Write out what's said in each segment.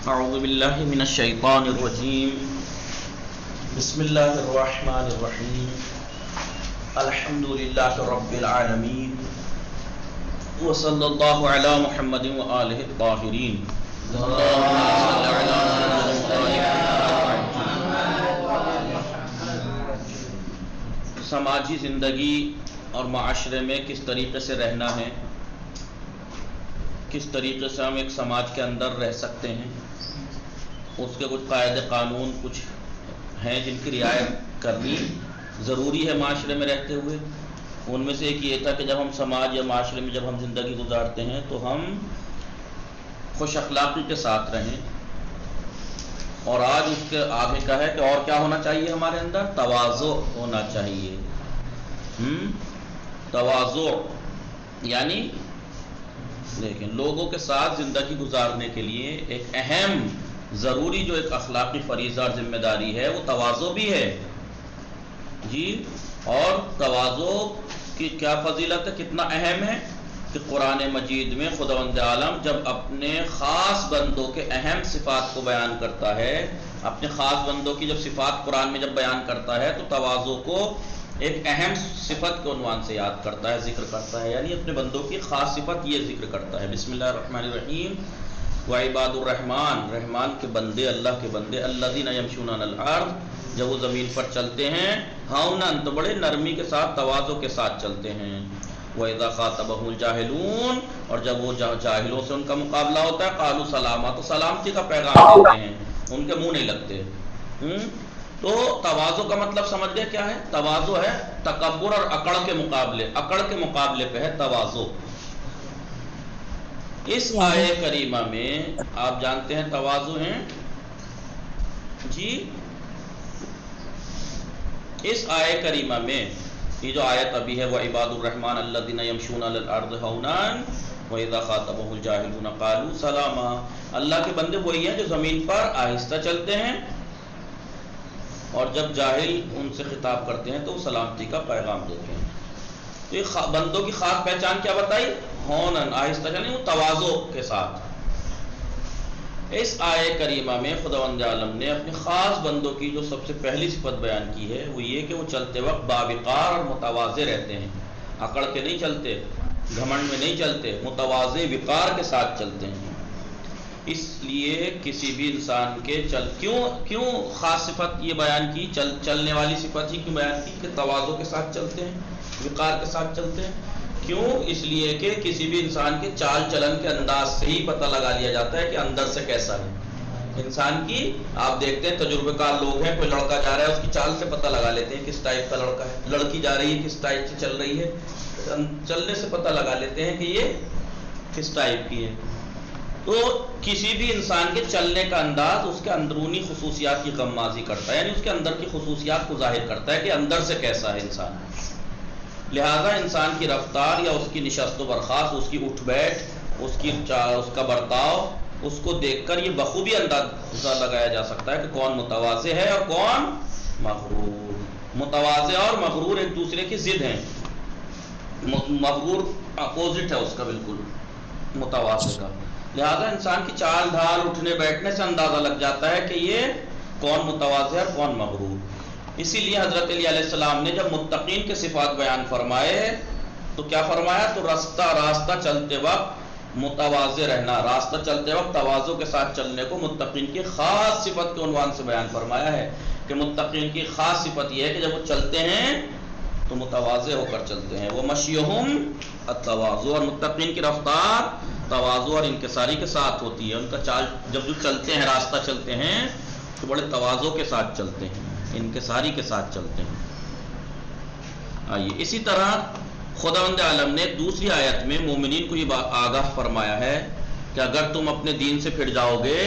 اعوذ باللہ من الشیطان الرجیم بسم اللہ الرحمن الرحیم الحمد للہ رب العالمین وصلی اللہ علی محمد وآلہ الطاہرین سماجی زندگی اور معاشرے میں کس طریقے سے رہنا ہے، کس طریقے سے ہم ایک سماج کے اندر رہ سکتے ہیں، اس کے کچھ قاعدے قانون کچھ ہیں جن کی رعایت کرنی ضروری ہے معاشرے میں رہتے ہوئے۔ ان میں سے ایک یہ تھا کہ جب ہم سماج یا معاشرے میں جب ہم زندگی گزارتے ہیں تو ہم خوش اخلاقی کے ساتھ رہیں، اور آج اس کے آگے کا ہے کہ اور کیا ہونا چاہیے ہمارے اندر؟ تواضع ہونا چاہیے۔ تواضع یعنی لیکن لوگوں کے ساتھ زندگی گزارنے کے لیے ایک اہم ضروری جو ایک اخلاقی فریضہ اور ذمہ داری ہے وہ تواضع بھی ہے جی۔ اور تواضع کی کیا فضیلت ہے، کتنا اہم ہے کہ قرآن مجید میں خداوند عالم جب اپنے خاص بندوں کے اہم صفات کو بیان کرتا ہے، اپنے خاص بندوں کی جب صفات قرآن میں جب بیان کرتا ہے تو تواضع کو ایک اہم صفت کے عنوان سے یاد کرتا ہے، ذکر کرتا ہے، یعنی اپنے بندوں کی خاص صفت یہ ذکر کرتا ہے۔ بسم اللہ الرحمن الرحیم وعباد الرحمن، رحمان کے بندے، اللہ کے بندے، الذین یمشون علی الارض، جب وہ زمین پر چلتے ہیں، ہوناً تو بڑے نرمی کے ساتھ تواضع کے ساتھ چلتے ہیں، وَإِذَا خَاطَبَهُمُ الْجَاهِلُونَ، اور جب وہ جاہلوں سے ان کا مقابلہ ہوتا ہے، قالوا سلاما، تو سلامتی کا پیغام دیتے ہیں، ان کے منہ نہیں لگتے۔ تو تواضع کا مطلب سمجھ گئے کیا ہے؟ تواضع ہے تکبر اور اکڑ کے مقابلے پہ ہے تواضع۔ اس آیہ کریمہ میں آپ جانتے ہیں تواضع ہیں جی، اس آیہ کریمہ میں یہ جو آیت ابھی ہے وَعِبَادُ الرَّحْمَنِ الَّذِينَ يَمْشُونَ عَلَى الْأَرْضِ هَوْنًا وَإِذَا خَاطَبَهُمُ الْجَاهِلُونَ قَالُوا سَلَامًا، اللہ کے بندے وہی ہیں جو زمین پر آہستہ چلتے ہیں اور جب جاہل ان سے خطاب کرتے ہیں تو وہ سلامتی کا پیغام دیتے ہیں۔ تو یہ بندوں کی خاص پہچان کیا بتائی؟ ہونن، آہستہ چلیں، وہ تواضع کے ساتھ۔ اس آیہ کریمہ میں خداوند عالم نے اپنے خاص بندوں کی جو سب سے پہلی صفت بیان کی ہے وہ یہ کہ وہ چلتے وقت باوقار اور متواضع رہتے ہیں، اکڑ کے نہیں چلتے، گھمنڈ میں نہیں چلتے، متواضع وقار کے ساتھ چلتے ہیں۔ اس لیے کسی بھی انسان کے کیوں خاص صفت یہ بیان کی، چلنے والی صفت ہی کیوں بیان کی کہ تواضع کے ساتھ چلتے ہیں، وقار کے ساتھ چلتے ہیں؟ کیوں؟ اس لیے کہ کسی بھی انسان کے چال چلن کے انداز سے ہی پتہ لگا لیا جاتا ہے کہ اندر سے کیسا ہے انسان کی۔ آپ دیکھتے ہیں تجربے کار لوگ ہیں، کوئی لڑکا جا رہا ہے اس کی چال سے پتہ لگا لیتے ہیں کس ٹائپ کا لڑکا ہے، لڑکی جا رہی ہے کس ٹائپ سے چل رہی ہے، چلنے سے پتہ لگا لیتے ہیں کہ یہ کس ٹائپ کی ہے۔ تو کسی بھی انسان کے چلنے کا انداز اس کے اندرونی خصوصیات کی غمازی کرتا ہے، یعنی اس کے اندر کی خصوصیات کو ظاہر کرتا ہے کہ اندر سے کیسا ہے انسان۔ لہذا انسان کی رفتار یا اس کی نشست و برخاست، اس کی اٹھ بیٹھ، اس کا برتاؤ، اس کو دیکھ کر یہ بخوبی اندازہ لگایا جا سکتا ہے کہ کون متواضع ہے اور کون مغرور۔ متواضع اور مغرور ایک دوسرے کی ضد ہیں، مغرور اپوزٹ ہے اس کا بالکل متواضع کا۔ لہذا انسان کی چال ڈھال، اٹھنے بیٹھنے سے اندازہ لگ جاتا ہے کہ یہ کون متواضع اور کون مغرور۔ اسی لیے حضرت علی علیہ السلام نے جب متقین کے صفات بیان فرمائے تو کیا فرمایا؟ تو راستہ چلتے وقت متواضع رہنا، راستہ چلتے وقت تواضع کے ساتھ چلنے کو متقین کی خاص صفت کے عنوان سے بیان فرمایا ہے کہ متقین کی خاص صفت یہ ہے کہ جب وہ چلتے ہیں تو متواضع ہو کر چلتے ہیں۔ وہ مشیہم التواضع، اور متقین کی رفتار تواضع اور انکساری کے ساتھ ہوتی ہے۔ ان کا چال جب جو چلتے ہیں، راستہ چلتے ہیں تو بڑے تواضع کے ساتھ چلتے ہیں، انکساری کے ساتھ چلتے ہیں۔ آئیے اسی طرح خداوند عالم نے دوسری آیت میں مومنین کو یہ آگاہ فرمایا ہے کہ اگر تم اپنے دین سے پھر جاؤ گے،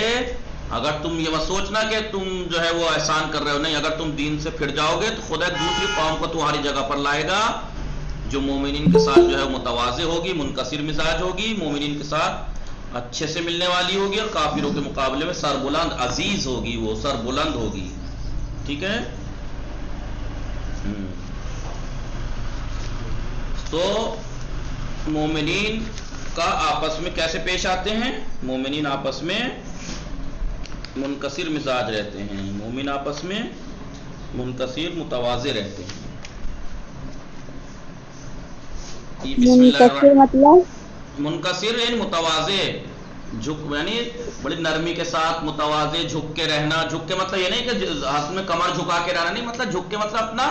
اگر تم یہ مت سوچنا کہ تم جو ہے وہ احسان کر رہے ہو، نہیں، اگر تم دین سے پھر جاؤ گے تو خدا دوسری قوم کو تمہاری جگہ پر لائے گا جو مومنین کے ساتھ جو ہے متواضع ہوگی، منکسر مزاج ہوگی، مومنین کے ساتھ اچھے سے ملنے والی ہوگی، اور کافروں کے مقابلے میں سربلند عزیز ہوگی، وہ سربلند ہوگی۔ ٹھیک ہے؟ تو مومنین کا آپس میں کیسے پیش آتے ہیں؟ مومنین آپس میں منکسر مزاج رہتے ہیں، مومن آپس میں منکسر متواضع رہتے ہیں. بسم اللہ منکسر مطلب منکسر یعنی متواضع، جھک یعنی بڑی نرمی کے ساتھ متواضع، جھک کے رہنا. جھک کے مطلب یہ نہیں کہ ہاتھ میں کمر جھکا کے رہنا، نہیں، مطلب جھک کے مطلب اپنا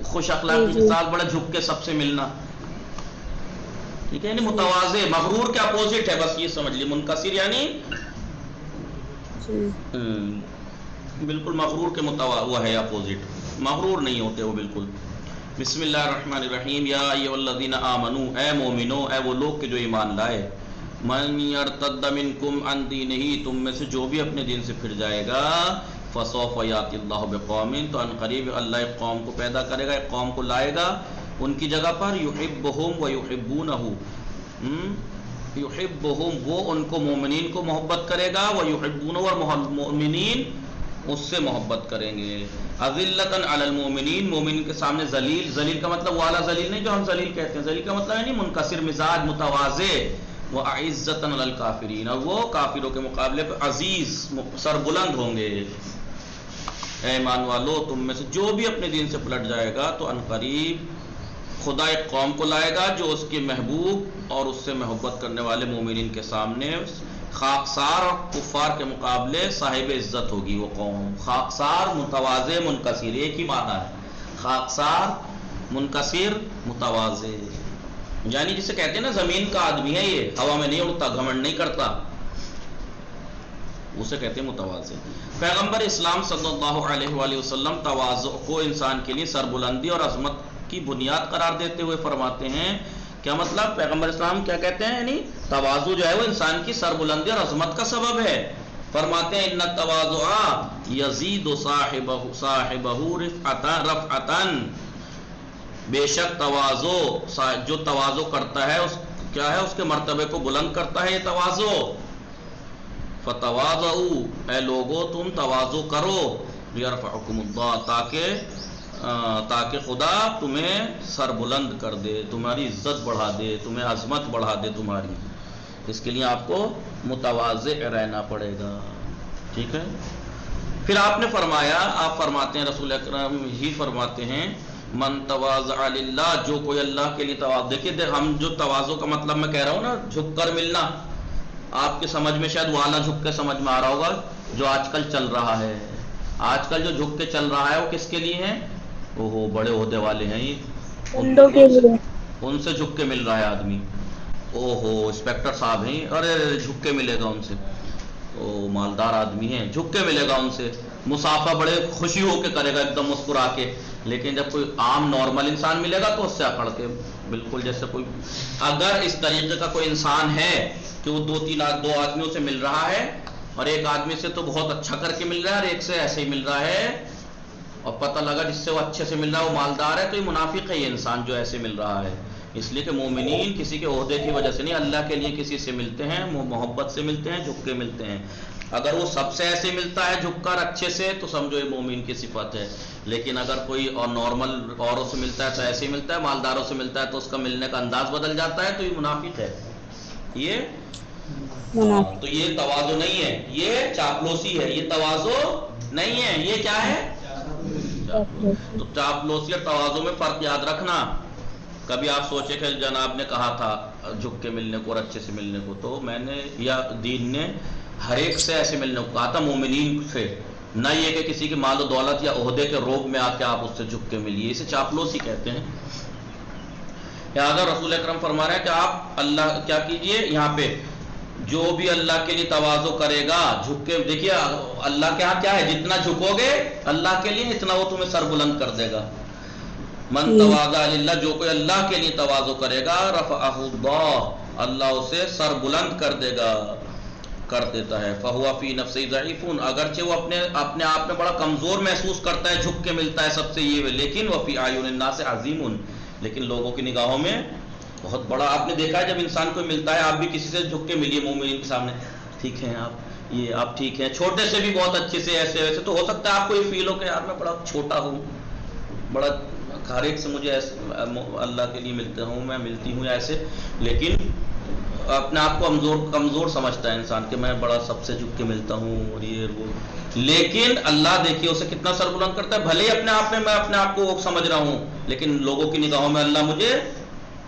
خوش اخلاقی کے ساتھ بڑا جھک کے سب سے ملنا. ٹھیک ہے، یعنی متواضع، مغرور کے اپوزٹ ہے، بس یہ سمجھ لیے. منکسر یعنی بالکل مغرور کے وہ ہے اپوزٹ، مغرور نہیں ہوتے وہ بالکل. بسم اللہ الرحمن الرحیم. یا ایھا الذین آمنو، اے مومنو، اے وہ لوگ کہ جو ایمان لائے. من یرتد منکم عن دینہ، تم میں سے جو بھی اپنے دین سے پھر جائے گا. فسوف یاتی اللہ بقوم، تو ان قریب اللہ ایک قوم کو پیدا کرے گا، ایک قوم کو لائے گا ان کی جگہ پر. یحبہم ویحبونہ، یحبہم وہ ان کو مومنین کو محبت کرے گا، ویحبونہ اور مومنین اس سے محبت کریں گے. اذلۃ علی المؤمنین، مومنین کے سامنے ذلیل. ذلیل کا مطلب والا ذلیل نہیں جو ہم ذلیل کہتے ہیں، ذلیل کا مطلب ہے نہیں منکسر مزاج، متواضع. وَأَعِزَّةً عَلَى الْكَافِرِينَ، اور وہ کافروں کے مقابلے پر عزیز، سربلند ہوں گے. اے ایمان والو، تم میں سے جو بھی اپنے دین سے پلٹ جائے گا تو عنقریب خدا ایک قوم کو لائے گا جو اس کے محبوب اور اس سے محبت کرنے والے مومنین کے سامنے خاکسار اور کفار کے مقابلے صاحب عزت ہوگی. وہ قوم خاکسار، متواضع، منکسر، ایک ہی معنی ہے. خاکسار، منکسر، متواضع، یعنی جسے کہتے ہیں نا زمین کا آدمی ہے، یہ ہوا میں نہیں اڑتا، گھمنڈ نہیں کرتا، اسے کہتے ہیں متواضع. پیغمبر اسلام صلی اللہ علیہ وآلہ وسلم تواضع کو انسان کے لیے سربلندی اور عظمت کی بنیاد قرار دیتے ہوئے فرماتے ہیں. کیا مطلب؟ پیغمبر اسلام کیا کہتے ہیں؟ یعنی تواضع جو ہے وہ انسان کی سربلندی اور عظمت کا سبب ہے. فرماتے ہیں ان التواضع یزید صاحبہ رفعۃ، بے شک تواضع جو تواضع کرتا ہے کیا ہے؟ اس کے مرتبے کو بلند کرتا ہے یہ تواضع. فتواضعوا، اے لوگو تم تواضع کرو. یرفعکم اللہ، تاکہ خدا تمہیں سر بلند کر دے، تمہاری عزت بڑھا دے، تمہیں عظمت بڑھا دے تمہاری. اس کے لیے آپ کو متواضع رہنا پڑے گا. ٹھیک ہے. پھر آپ نے فرمایا، آپ فرماتے ہیں، رسول اکرم ہی فرماتے ہیں، من تواضع للہ، جو کوئی اللہ کے لیے تواضع. دیکھیے ہم جو تواضع کا مطلب میں کہہ رہا ہوں نا، جھک کر ملنا، آپ کے سمجھ میں شاید والا جھک کے سمجھ میں آ رہا ہوگا جو آج کل چل رہا ہے. آج کل جو جھک کے چل رہا ہے وہ کس کے لیے ہے؟ وہ بڑے عہدے والے ہیں، ان سے جھک کے مل رہا ہے آدمی. انسپیکٹر صاحب ہیں، ارے جھک کے ملے گا ان سے. مالدار آدمی ہیں، جھک کے ملے گا ان سے. مسافہ بڑے خوشی ہو کے کرے گا، ایک دم مسکرا کے. لیکن جب کوئی عام نارمل انسان ملے گا تو اس سے اکڑ کے، بالکل جیسے کوئی، اگر اس طریقے کا کوئی انسان ہے کہ وہ دو آدمیوں سے مل رہا ہے، اور ایک آدمی سے تو بہت اچھا کر کے مل رہا ہے اور ایک سے ایسے ہی مل رہا ہے، اور پتہ لگا جس سے وہ اچھے سے مل رہا ہے وہ مالدار ہے، تو یہ منافق ہے یہ انسان جو ایسے مل رہا ہے. اس لیے کہ مومنین کسی کے عہدے کی وجہ سے نہیں، اللہ کے لیے کسی سے ملتے ہیں، وہ محبت سے ملتے ہیں، جھک کے ملتے ہیں. اگر وہ سب سے ایسے ملتا ہے جھک کر اچھے سے تو سمجھو یہ مومن کی صفت ہے. لیکن اگر کوئی اور نارمل اوروں سے ملتا ہے تو ایسے ہی ملتا ہے، مالداروں سے ملتا ہے تو اس کا ملنے کا انداز بدل جاتا ہے، تو یہ منافق ہے. یہ تو یہ تواضع نہیں ہے، یہ چاپلوسی ہے. یہ تواضع نہیں ہے، یہ کیا ہے؟ تو چاپلوسی اور تواضع میں فرق یاد رکھنا. کبھی آپ سوچے کہ جناب نے کہا تھا جھک کے ملنے کو اور اچھے سے ملنے کو، تو میں نے یا دین نے ہر ایک سے ایسے ملنے کو کہا تھا، مومنین سے، نہ یہ کہ کسی کی مال و دولت یا عہدے کے روب میں آ کے آپ اس سے جھک کے ملیے. اسے چاپلوسی کہتے ہیں. لہٰذا رسول اکرم فرما رہے ہیں کہ آپ اللہ کیا کیجئے، یہاں پہ جو بھی اللہ کے لیے تواضع کرے گا، جھک کے، دیکھیے اللہ کے ہاں کیا ہے، جتنا جھکو گے اللہ کے لیے اتنا وہ تمہیں سر بلند کر دے گا. من تواضع للہ، جو کوئی اللہ کے لیے تواضع کرے گا، رفعہ اللہ، اللہ اسے سر بلند کر دے گا، کر دیتا ہے. فہو فی نفسہ ضعیف، اگرچہ وہ اپنے آپ میں بڑا کمزور محسوس کرتا ہے، جھک کے ملتا ہے سب سے، یہ لیکن وہ فی اعین الناس عظیم، لیکن لوگوں کی نگاہوں میں بہت بڑا. آپ نے دیکھا ہے جب انسان کو ملتا ہے، آپ بھی کسی سے جھک کے ملیے مومنین کے سامنے، ٹھیک ہیں آپ، یہ آپ ٹھیک ہیں، چھوٹے سے بھی بہت اچھے سے، ایسے ویسے، تو ہو سکتا ہے آپ کو یہ فیل ہو کہ یار میں بڑا چھوٹا ہوں، بڑا ہر ایک سے مجھے اللہ کے لیے ملتا ہوں، میں ملتی ہوں ایسے. لیکن اپنے آپ کو کمزور سمجھتا ہے انسان کہ میں بڑا سب سے جھک کے ملتا ہوں اور یہ وہ، لیکن اللہ دیکھیے اسے کتنا سر بلند کرتا ہے. بھلے ہی اپنے آپ میں اپنے آپ کو سمجھ رہا ہوں، لیکن لوگوں کی نگاہوں میں اللہ مجھے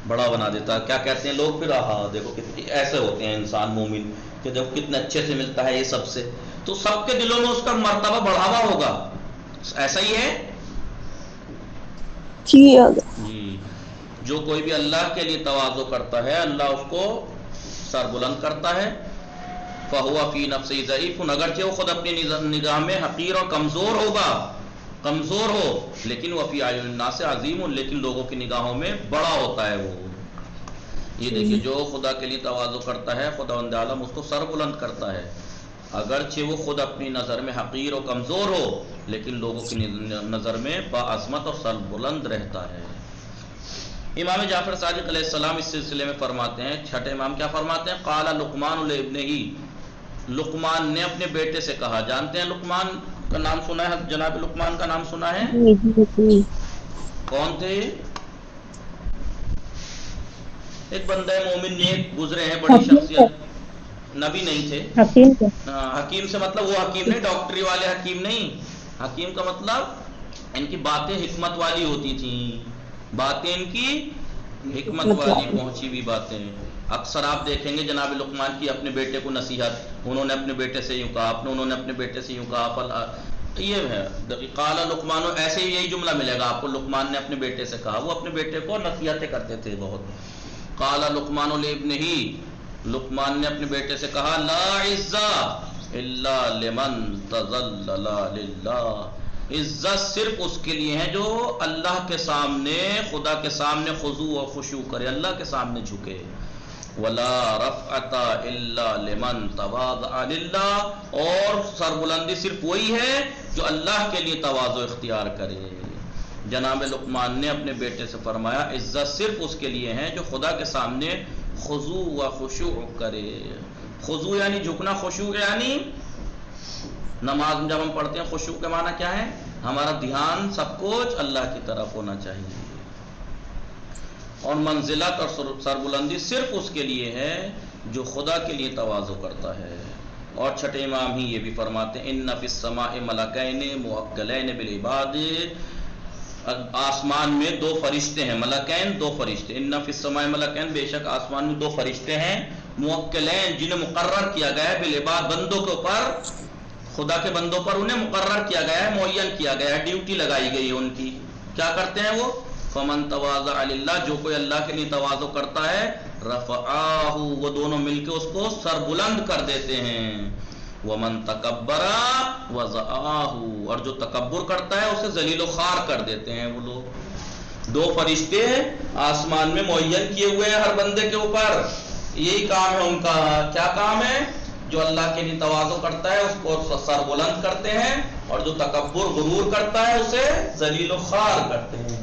بڑا بنا دیتا ہے. کیا کہتے ہیں لوگ پھر، دیکھو کتنے ایسے ہوتے ہیں انسان مومن کہ دیکھو کتنے اچھے سے ملتا ہے یہ سب سے، تو سب کے دلوں میں اس کا مرتبہ بڑھاوا ہوگا. ایسا ہی ہے جی. جو کوئی بھی اللہ کے لیے تواضع کرتا ہے اللہ اس کو سر بلند کرتا ہے. فَهُوَ فِي نَفْسِهِ ضَعِيفٌ، اگرچہ وہ خود اپنی نگاہ میں حقیر اور کمزور ہوگا، کمزور ہو، لیکن وہ فی اعین الناس عظیم، لیکن لوگوں کی نگاہوں میں بڑا ہوتا ہے وہ. یہ دیکھیے جو خدا کے لیے تواضع کرتا ہے خداوند عالم اس کو سر بلند کرتا ہے، اگرچہ وہ خود اپنی نظر میں حقیر و کمزور ہو، لیکن لوگوں کی نظر میں باعظمت اور سر بلند رہتا ہے. امام جعفر صادق علیہ السلام اس سلسلے میں فرماتے ہیں، چھٹے امام کیا فرماتے ہیں؟ قال لقمان لابنہ، لقمان نے اپنے بیٹے سے کہا. جانتے ہیں لقمان کا نام سنا ہے؟ جناب لقمان کا نام سنا ہے؟ کون تھے؟ ایک بندہ مومن نیک گزرے ہیں، بڑی شخصیت، نبی نہیں تھے. حکیم سے مطلب وہ حکیم نہیں ڈاکٹری والے حکیم نہیں، حکیم کا مطلب ان کی باتیں حکمت والی ہوتی تھیں، باتیں ان کی حکمت والی پہنچی ہوئی باتیں. اکثر آپ دیکھیں گے جناب لقمان کی اپنے بیٹے کو نصیحت، انہوں نے اپنے بیٹے سے یوں کہا، انہوں نے اپنے بیٹے سے یوں کہا. یہ ہے قال لقمان، ایسے ہی یہی جملہ ملے گا آپ کو، لقمان نے اپنے بیٹے سے کہا. وہ اپنے بیٹے کو نصیحتیں کرتے تھے بہت. قال لقمان لابنہ، لقمان نے اپنے بیٹے سے کہا لا عزا الا لمن تذلل للہ، عزت صرف اس کے لیے ہے جو اللہ کے سامنے، خدا کے سامنے خضوع و خشوع کرے، اللہ کے سامنے جھکے. ولا رفعت الا لمن تواضع للہ، اور سر بلندی صرف وہی ہے جو اللہ کے لیے تواضع اختیار کرے. جناب لقمان نے اپنے بیٹے سے فرمایا عزت صرف اس کے لیے ہے جو خدا کے سامنے خضوع و خشوع کرے. خضوع یعنی جھکنا، خشوع یعنی نماز میں جب ہم پڑھتے ہیں خشوع کے معنی کیا ہے؟ ہمارا دھیان سب کچھ اللہ کی طرف ہونا چاہیے. اور منزلت اور سربلندی صرف اس کے لیے ہے جو خدا کے لیے تواضع کرتا ہے. اور چھٹے امام ہی یہ بھی فرماتے ہیں ان فی السماء ملکین موکلین بالعباد، آسمان میں دو فرشتے ہیں، ملکین دو فرشتے. ان فی السماء ملکین، بے شک آسمان میں دو فرشتے ہیں، موکلین جنہیں مقرر کیا گیا ہے، بالعباد بندوں کے اوپر، خدا کے بندوں پر انہیں مقرر کیا گیا ہے، معین کیا گیا ہے، ڈیوٹی لگائی گئی ہے ان کی. کیا کرتے ہیں وہ؟ فمن تواضع للہ، جو کوئی اللہ کے لیے تواضع کرتا ہے، رفعہ، وہ دونوں مل کے اس کو سر بلند کر دیتے ہیں. ومن تکبر وضعہ، اور جو تکبر کرتا ہے اسے ذلیل و خوار کر دیتے ہیں وہ لوگ. دو فرشتے آسمان میں معین کیے ہوئے ہیں ہر بندے کے اوپر، یہی کام ہے ان کا. کیا کام ہے؟ جو اللہ کے لیے تواضع کرتا ہے اس کو سر بلند کرتے ہیں، اور جو تکبر غرور کرتا ہے اسے ذلیل و خوار کرتے ہیں.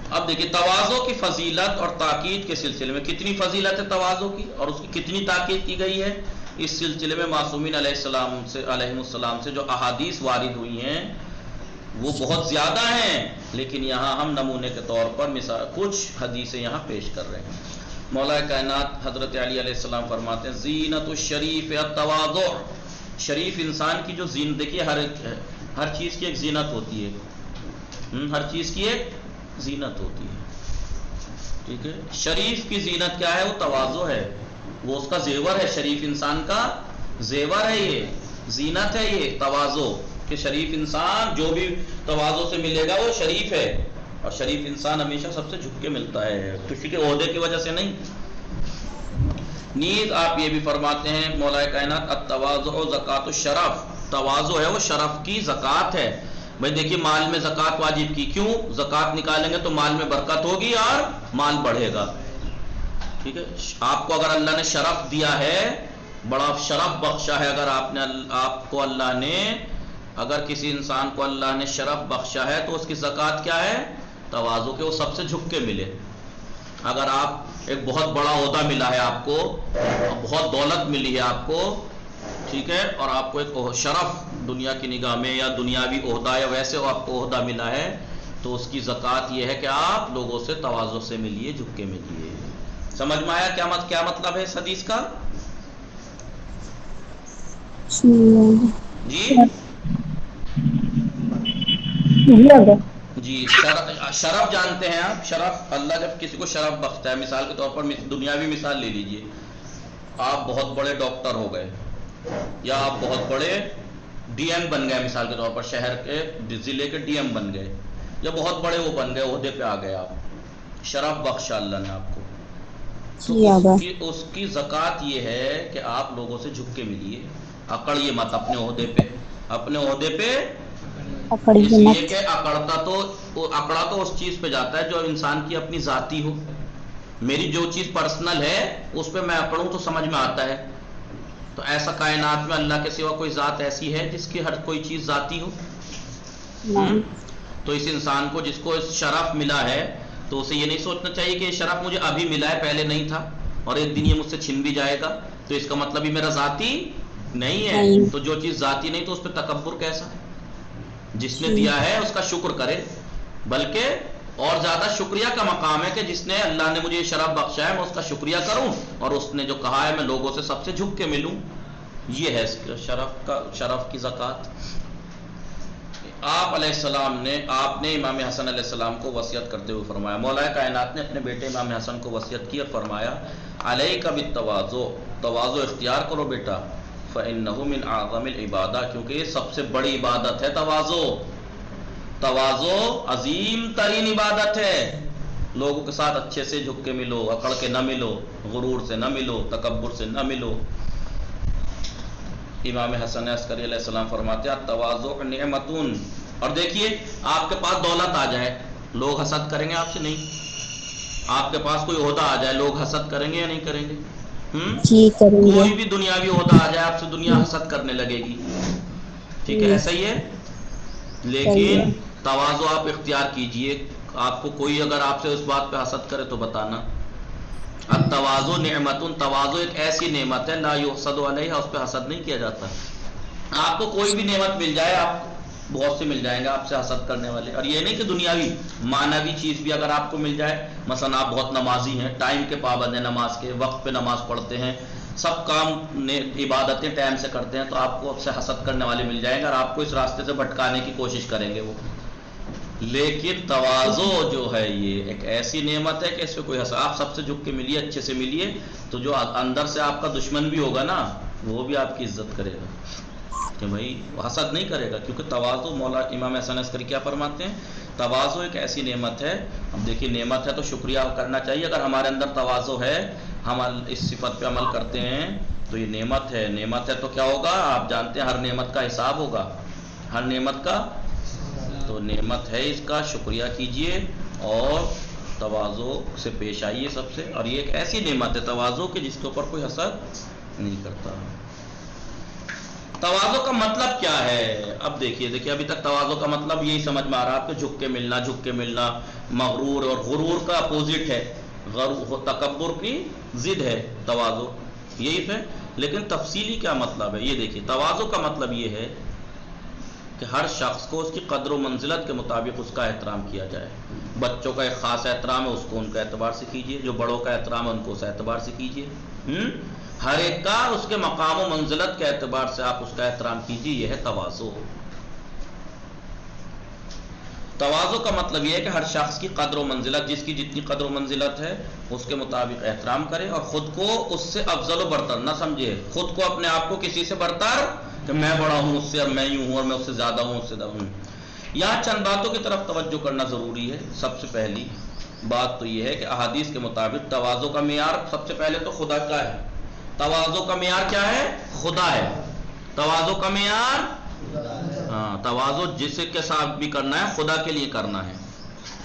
اب دیکھیں تواضع کی فضیلت اور تاکید کے سلسلے میں کتنی فضیلت ہے تواضع کی، اور اس کی کتنی تاکید کی گئی ہے. اس سلسلے میں معصومین علیہ السلام سے جو احادیث وارد ہوئی ہیں وہ بہت زیادہ ہیں، لیکن یہاں ہم نمونے کے طور پر مثال کچھ حدیثیں یہاں پیش کر رہے ہیں. مولا کائنات حضرت علی علیہ السلام فرماتے ہیں زینت الشریف التواضع، شریف انسان کی جو زینت، دیکھیے ہر چیز کی ایک زینت ہوتی ہے، ہر چیز کی ایک زینت ہوتی ہے، ٹھیک ہے. شریف کی زینت کیا ہے؟ وہ تواضع ہے، وہ اس کا زیور ہے، شریف انسان کا زیور ہے، یہ زینت ہے، یہ تواضع، کہ شریف انسان جو بھی تواضع سے ملے گا وہ شریف ہے. اور شریف انسان ہمیشہ سب سے جھک کے ملتا ہے، کسی کے عہدے کی وجہ سے نہیں. نیز آپ یہ بھی فرماتے ہیں مولا کائنات التواضع زکات الشرف، تواضع ہے وہ شرف کی زکات ہے. بھائی دیکھیے مال میں زکات واجب کی، کیوں؟ زکات نکالیں گے تو مال میں برکت ہوگی اور مال بڑھے گا، ٹھیک ہے. آپ کو اگر اللہ نے شرف دیا ہے، بڑا شرف بخشا ہے، اگر آپ کو اللہ نے، اگر کسی انسان کو اللہ نے شرف بخشا ہے تو اس کی زکات کیا ہے؟ تواضع کے، وہ سب سے جھک کے ملے. اگر آپ ایک بہت بڑا عہدہ ملا ہے آپ کو، بہت دولت ملی ہے آپ کو، ٹھیک ہے، اور آپ کو ایک شرف دنیا کی نگاہ میں یا دنیاوی عہدہ یا ویسے آپ کو عہدہ ملا ہے، تو اس کی زکات یہ ہے کہ آپ لوگوں سے تواضع سے ملیے، جھک کے ملیے. سمجھ میں آیا کیا مطلب ہے اس حدیث کا؟ جی جی شرف جانتے ہیں آپ؟ شرف، اللہ جب کسی کو شرف بخشتا ہے، مثال کے طور پر دنیاوی مثال لے لیجئے، آپ بہت بڑے ڈاکٹر ہو گئے یا آپ بہت بڑے ڈی ایم بن گئے، مثال کے طور پر شہر کے ضلع کے ڈی ایم بن گئے یا بہت بڑے وہ بن گئے، عہدے پہ آ گئے، آپ شرف بخشا اللہ نے آپ کو، تو اس کی زکوٰۃ یہ ہے کہ آپ لوگوں سے جھک کے ملیے، اکڑیے مت اپنے عہدے پہ اس لیے کہ اکڑا تو اس چیز پہ جاتا ہے جو انسان کی اپنی ذاتی ہو. میری جو چیز پرسنل ہے اس پہ میں اکڑوں تو سمجھ میں آتا ہے، تو ایسا کائنات میں اللہ کے سوا کوئی ذات ایسی ہے جس کی ہر کوئی چیز ذاتی ہو؟ تو اس انسان کو جس کو شرف ملا ہے تو اسے یہ نہیں سوچنا چاہیے کہ یہ شرف مجھے ابھی ملا ہے، پہلے نہیں تھا اور ایک دن یہ مجھ سے چھن بھی جائے گا، تو اس کا مطلب یہ میرا ذاتی نہیں ہے. تو جو چیز ذاتی نہیں تو اس پہ تکبر کیسا؟ جس نے دیا ہے اس کا شکر کرے، بلکہ اور زیادہ شکریہ کا مقام ہے کہ جس نے اللہ نے مجھے یہ شرف بخشا ہے میں اس کا شکریہ کروں، اور اس نے جو کہا ہے میں لوگوں سے سب سے جھک کے ملوں. یہ ہے شرف کی زکوٰۃ. آپ نے امام حسن علیہ السلام کو وصیت کرتے ہوئے فرمایا، مولا کائنات نے اپنے بیٹے امام حسن کو وصیت کی اور فرمایا علیک بالتواضع، تواضع اختیار کرو بیٹا، فإنہ من اعظم العبادہ، کیونکہ یہ سب سے بڑی عبادت ہے. تواضع عظیم ترین عبادت ہے. لوگوں کے ساتھ اچھے سے جھک کے ملو، اکڑ کے نہ ملو، غرور سے نہ ملو، تکبر سے نہ ملو. امام حسن عسکری علیہ السلام فرماتے ہیں التواضع نعمتون. اور دیکھیے آپ کے پاس دولت آ جائے، لوگ حسد کریں گے آپ سے؟ نہیں. آپ کے پاس کوئی عہدہ آ جائے، لوگ حسد کریں گے یا نہیں کریں گے؟ کوئی بھی دنیاوی عہدہ آ جائے آپ سے، دنیا حسد کرنے لگے گی. ٹھیک ہے، ایسا ہی ہے. لیکن تواضع آپ اختیار کیجئے. آپ کو کوئی اگر آپ سے اس بات پہ حسد کرے تو بتانا. التواضع نعمتون، تواضع ایک ایسی نعمت ہے لا یحسد علیہا، اس پہ حسد نہیں کیا جاتا. آپ کو کوئی بھی نعمت مل جائے، آپ بہت سے مل جائیں گے آپ سے حسد کرنے والے. اور یہ نہیں کہ دنیاوی، معنوی چیز بھی اگر آپ کو مل جائے، مثلا آپ بہت نمازی ہیں، ٹائم کے پابند ہیں، نماز کے وقت پہ نماز پڑھتے ہیں، سب کام عبادتیں ٹائم سے کرتے ہیں، تو آپ کو اب سے حسد کرنے والے مل جائیں گے اور آپ کو اس راستے سے بھٹکانے کی کوشش کریں گے وہ. لیکن تواضع جو ہے یہ ایک ایسی نعمت ہے کہ اس پہ کوئی حسد، آپ سب سے جھک کے ملیے، اچھے سے ملیے، تو جو اندر سے آپ کا دشمن بھی ہوگا نا وہ بھی آپ کی عزت کرے گا، کہ بھائی حسد نہیں کرے گا. کیونکہ تواضع، مولا امام حسن عسکری کیا فرماتے ہیں، تواضع ایک ایسی نعمت ہے. اب دیکھیے نعمت ہے تو شکریہ کرنا چاہیے. اگر ہمارے اندر تواضع ہے، ہم اس صفت پہ عمل کرتے ہیں تو یہ نعمت ہے. نعمت ہے تو کیا ہوگا آپ جانتے ہیں، ہر نعمت کا حساب ہوگا، ہر نعمت کا. تو نعمت ہے، اس کا شکریہ کیجئے اور تواضع سے پیش آئیے سب سے. اور یہ ایک ایسی نعمت ہے تواضع کہ جس کے اوپر کوئی حسد نہیں کرتا. تواضع کا مطلب کیا ہے؟ اب دیکھیے ابھی تک تواضع کا مطلب یہی سمجھ میں آ رہا ہے آپ کو، جھک کے ملنا. مغرور اور غرور کا اپوزٹ ہے، تکبر کی ضد ہے تواضع، یہی ہے. لیکن تفصیلی کیا مطلب ہے یہ دیکھیے. تواضع کا مطلب یہ ہے کہ ہر شخص کو اس کی قدر و منزلت کے مطابق اس کا احترام کیا جائے. بچوں کا ایک خاص احترام ہے، اس کو ان کا اعتبار سے کیجیے. جو بڑوں کا احترام ہے ان کو اس اعتبار سے کیجیے. ہر ایک کا اس کے مقام و منزلت کے اعتبار سے آپ اس کا احترام کیجیے. یہ ہے تواضع. تواضع کا مطلب یہ ہے کہ ہر شخص کی قدر و منزلت، جس کی جتنی قدر و منزلت ہے اس کے مطابق احترام کرے، اور خود کو اس سے افضل و برتر نہ سمجھے. خود کو اپنے آپ کو کسی سے برتر کہ میں بڑا ہوں اس سے، اور میں یوں ہوں، اور میں اس سے زیادہ ہوں، اس سے زیادہ ہوں. یہاں چند باتوں کی طرف توجہ کرنا ضروری ہے. سب سے پہلی بات تو یہ ہے کہ احادیث کے مطابق تواضع کا معیار سب سے پہلے تو خدا کا ہے. تواضع کا معیار کیا ہے؟ خدا ہے. تواضع کا معیار، تواضع جس کے ساتھ بھی کرنا ہے خدا کے لیے کرنا ہے.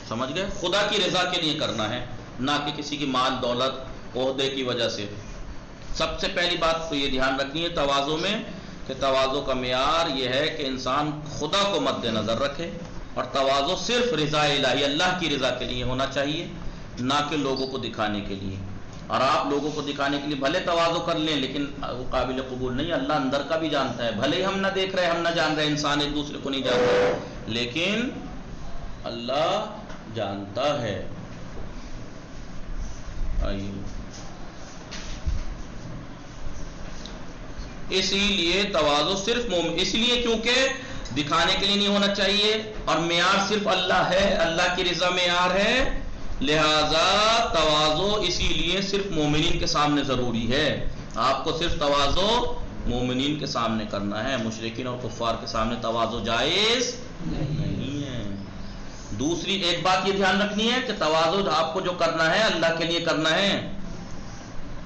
سمجھ گئے؟ خدا کی رضا کے لیے کرنا ہے، نہ کہ کسی کی مال دولت عہدے کی وجہ سے. سب سے پہلی بات تو یہ دھیان رکھنی ہے تواضع میں کہ تواضع کا معیار یہ ہے کہ انسان خدا کو مد نظر رکھے، اور تواضع صرف رضا الہی، اللہ کی رضا کے لیے ہونا چاہیے، نہ کہ لوگوں کو دکھانے کے لیے. اور آپ لوگوں کو دکھانے کے لیے بھلے تواضع کر لیں لیکن وہ قابل قبول نہیں. اللہ اندر کا بھی جانتا ہے، بھلے ہی ہم نہ دیکھ رہے، ہم نہ جان رہے، انسان ایک دوسرے کو نہیں جانتا، لیکن اللہ جانتا ہے. اسی لیے تواضع صرف مومن، اس لیے کیونکہ دکھانے کے لیے نہیں ہونا چاہیے، اور معیار صرف اللہ ہے، اللہ کی رضا معیار ہے، لہذا تواضع اسی لیے صرف مومنین کے سامنے ضروری ہے۔ آپ کو صرف تواضع مومنین کے سامنے کرنا ہے، مشرکین اور کفار کے سامنے تواضع جائز نہیں ہے۔ دوسری ایک بات یہ دھیان رکھنی ہے کہ تواضع آپ کو جو کرنا ہے اللہ کے لیے کرنا ہے،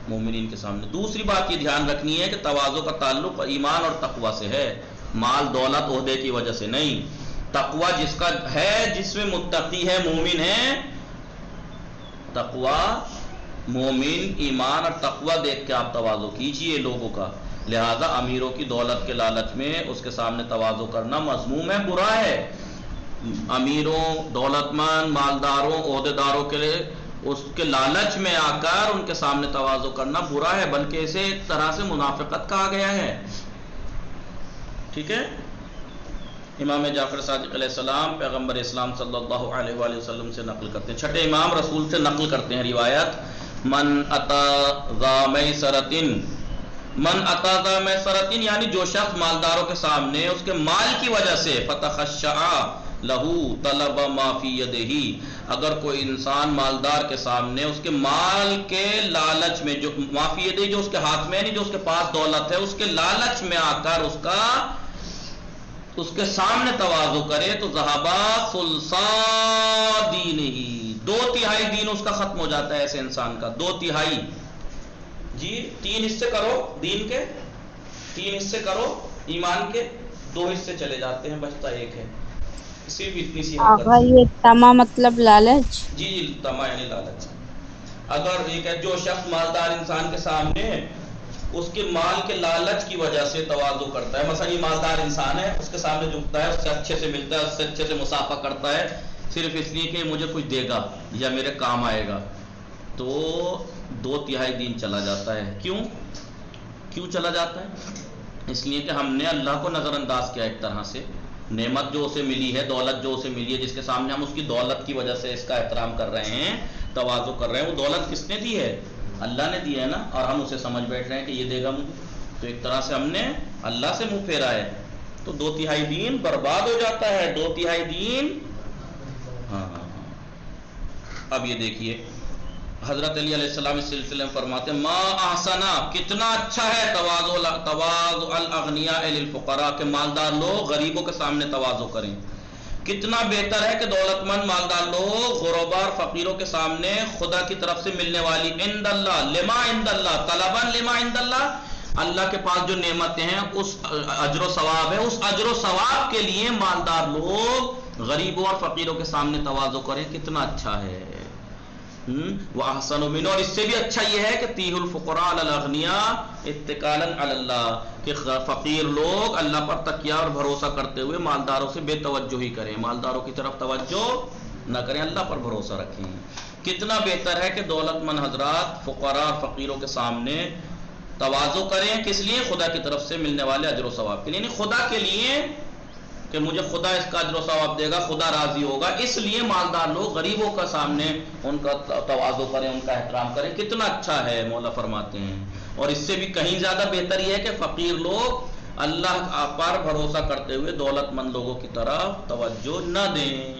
مومنین کے سامنے۔ دوسری بات یہ دھیان رکھنی ہے کہ تواضع کا تعلق ایمان اور تقوی سے ہے، مال دولت عہدے کی وجہ سے نہیں۔ تقوی جس کا ہے، جس میں متقی ہے، مومن ہے، تقوی مومن ایمان اور تقوی دیکھ کے آپ تواضع کیجئے لوگوں کا۔ لہذا امیروں کی دولت کے لالچ میں اس کے سامنے تواضع کرنا مذموم ہے، برا ہے۔ امیروں، دولت مند، مالداروں، عہدیداروں کے لیے اس کے لالچ میں آ کر ان کے سامنے تواضع کرنا برا ہے، بلکہ اسے ایک طرح سے منافقت کہا گیا ہے۔ ٹھیک ہے؟ امام جعفر صادق علیہ السلام پیغمبر اسلام صلی اللہ علیہ وآلہ وسلم سے نقل کرتے ہیں، چھٹے امام رسول سے نقل کرتے ہیں روایت، من اتا ذا میسرتن، من اتا ذا میسرتن یعنی جو شخص مالداروں کے سامنے اس کے مال کی وجہ سے فتخشع لہو طلب ما فی یدہ، اگر کوئی انسان مالدار کے سامنے اس کے مال کے لالچ میں، جو ما فی یدہ جو اس کے ہاتھ میں، یعنی جو اس کے پاس دولت ہے، اس کے لالچ میں آ کر اس کے سامنے تواضع کرے تو ذہبا ثلثا دینہ، 2/3 دین اس کا ختم ہو جاتا ہے ایسے انسان کا، 2/3۔ جی 3 حصے کرو دین کے، 3 حصے کرو ایمان کے، 2 حصے چلے جاتے ہیں، بچتا 1 ہے۔ صرف اتنی سی آقا یہ تما مطلب لالچ؟ جی تما یعنی لالچ۔ اگر یہ کہ جو شخص مالدار انسان کے سامنے اس کے مال کے لالچ کی وجہ سے تواضع کرتا ہے، مثلا یہ مالدار انسان ہے، اس کے سامنے جھکتا ہے، اس سے اچھے سے ملتا ہے، اس سے اچھے سے مصافحہ کرتا ہے، صرف اس لیے کہ مجھے کچھ دے گا یا میرے کام آئے گا، تو 2/3 دین چلا جاتا ہے۔ کیوں چلا جاتا ہے؟ اس لیے کہ ہم نے اللہ کو نظر انداز کیا، ایک طرح سے نعمت جو اسے ملی ہے، دولت جو اسے ملی ہے، جس کے سامنے ہم اس کی دولت کی وجہ سے اس کا احترام کر رہے ہیں، تواضع کر رہے ہیں، وہ دولت کس نے دی ہے؟ اللہ نے دی ہے نا، اور ہم اسے سمجھ بیٹھ رہے ہیں کہ یہ دے گا مجھے، تو ایک طرح سے ہم نے اللہ سے منہ پھیرا ہے، تو 2/3 دین برباد ہو جاتا ہے، 2/3 دین۔ ہاں اب یہ دیکھیے حضرت علی علیہ السلام اس سلسلے میں فرماتے ہیں، ما احسنا، کتنا اچھا ہے تواضع الاغنیاء للفقراء، کہ مالدار لوگ غریبوں کے سامنے تواضع کریں، کتنا بہتر ہے کہ دولت مند مالدار لوگ غربا اور فقیروں کے سامنے خدا کی طرف سے ملنے والی عند اللہ، لما عند اللہ، طلبا لما عند اللہ، اللہ کے پاس جو نعمتیں ہیں اس اجر و ثواب ہے، اس اجر و ثواب کے لیے مالدار لوگ غریبوں اور فقیروں کے سامنے تواضع کریں، کتنا اچھا ہے۔ وَأَحْسَنُ مِنْهُ، اور اس سے بھی اچھا یہ ہے کہ تِیهُ الْفُقَرَاءَ عَلَى الْأَغْنِيَاءِ اتِّكَالًا عَلَى اللَّهِ، کہ فقیر لوگ اللہ پر تکیہ اور بھروسہ کرتے ہوئے مالداروں سے بے توجہی کریں، مالداروں کی طرف توجہ نہ کریں، اللہ پر بھروسہ رکھیں۔ کتنا بہتر ہے کہ دولت مند حضرات فقراء اور فقیروں کے سامنے تواضع کریں، کس لیے؟ خدا کی طرف سے ملنے والے اجر و ثواب کے لیے، یعنی خدا کے لیے کہ مجھے خدا اس کا اجر و ثواب دے گا، خدا راضی ہوگا، اس لیے مالدار لوگ غریبوں کا سامنے ان کا تواضع کریں، ان کا احترام کریں، کتنا اچھا ہے، مولا فرماتے ہیں۔ اور اس سے بھی کہیں زیادہ بہتر یہ ہے کہ فقیر لوگ اللہ پر بھروسہ کرتے ہوئے دولت مند لوگوں کی طرف توجہ نہ دیں۔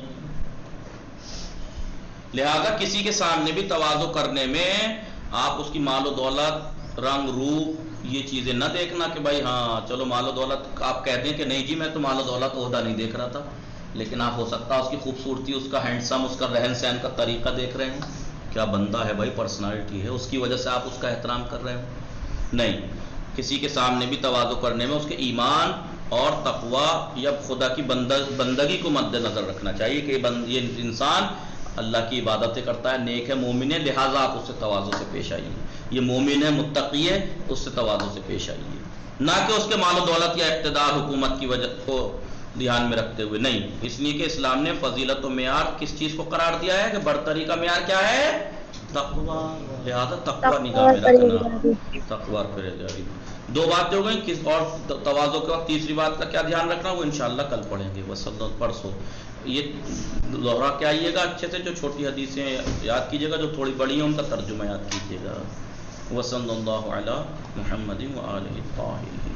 لہذا کسی کے سامنے بھی تواضع کرنے میں آپ اس کی مال و دولت، رنگ روپ، یہ چیزیں نہ دیکھنا کہ بھائی ہاں چلو مال و دولت، آپ کہتے ہیں کہ نہیں جی میں تو مال و دولت عہدہ نہیں دیکھ رہا تھا، لیکن آپ ہو سکتا ہے اس کی خوبصورتی، اس کا ہینڈسم، اس کا رہن سہن کا طریقہ دیکھ رہے ہیں، کیا بندہ ہے بھائی، پرسنالٹی ہے، اس کی وجہ سے آپ اس کا احترام کر رہے ہو۔ نہیں، کسی کے سامنے بھی تواضع کرنے میں اس کے ایمان اور تقوی یا خدا کی بندگی کو مد نظر رکھنا چاہیے کہ یہ انسان اللہ کی عبادتیں کرتا ہے، نیک ہے، مومن ہے، لہٰذا آپ اس سے تواضع سے پیش آئیے، یہ مومن ہے، متقی ہے، اس سے تواضع سے پیش آئیے، نہ کہ اس کے مال و دولت یا اقتدار حکومت کی وجہ کو دھیان میں رکھتے ہوئے، نہیں، اس لیے کہ اسلام نے فضیلت و معیار کس چیز کو قرار دیا ہے کہ برتری کا معیار کیا ہے؟ تقوی، لہذا تقوی نگاہ میں رکھنا، تقوی پرہیزگاری۔ 2 باتیں ہو گئیں، کس اور تواضع کے وقت تیسری بات کا کیا دھیان رکھنا، وہ انشاءاللہ کل پڑھیں گے، وصلی پرسوں یہ دوہرا کے آئیے گا اچھے سے، جو چھوٹی حدیثیں یاد کیجیے گا، جو تھوڑی بڑی ہیں ان کا ترجمہ یاد کیجیے گا۔ وصلی اللہ علی محمد وآلہ الطاہرین۔